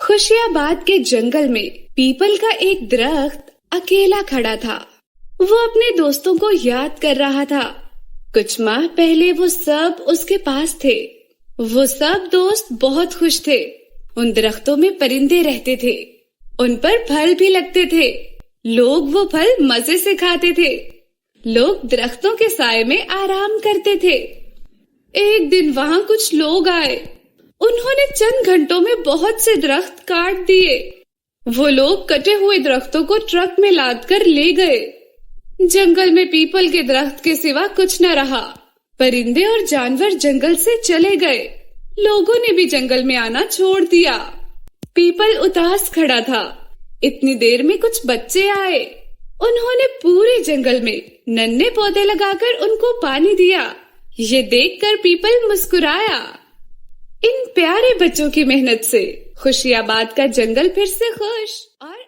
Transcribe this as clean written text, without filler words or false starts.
खुशी आबाद के जंगल में पीपल का एक दरख्त अकेला खड़ा था। वो अपने दोस्तों को याद कर रहा था। कुछ माह पहले वो सब उसके पास थे। वो सब दोस्त बहुत खुश थे। उन दरख्तों में परिंदे रहते थे, उन पर फल भी लगते थे। लोग वो फल मजे से खाते थे। लोग दरख्तों के साए में आराम करते थे। एक दिन वहाँ कुछ लोग आए। उन्होंने चंद घंटों में बहुत से दरख्त काट दिए। वो लोग कटे हुए दरख्तों को ट्रक में लाद कर ले गए। जंगल में पीपल के दरख्त के सिवा कुछ न रहा। परिंदे और जानवर जंगल से चले गए। लोगों ने भी जंगल में आना छोड़ दिया। पीपल उदास खड़ा था। इतनी देर में कुछ बच्चे आए। उन्होंने पूरे जंगल में नन्हे पौधे लगाकर उनको पानी दिया। ये देखकर पीपल मुस्कुराया। इन प्यारे बच्चों की मेहनत से खुशियाबाद का जंगल फिर से खुश और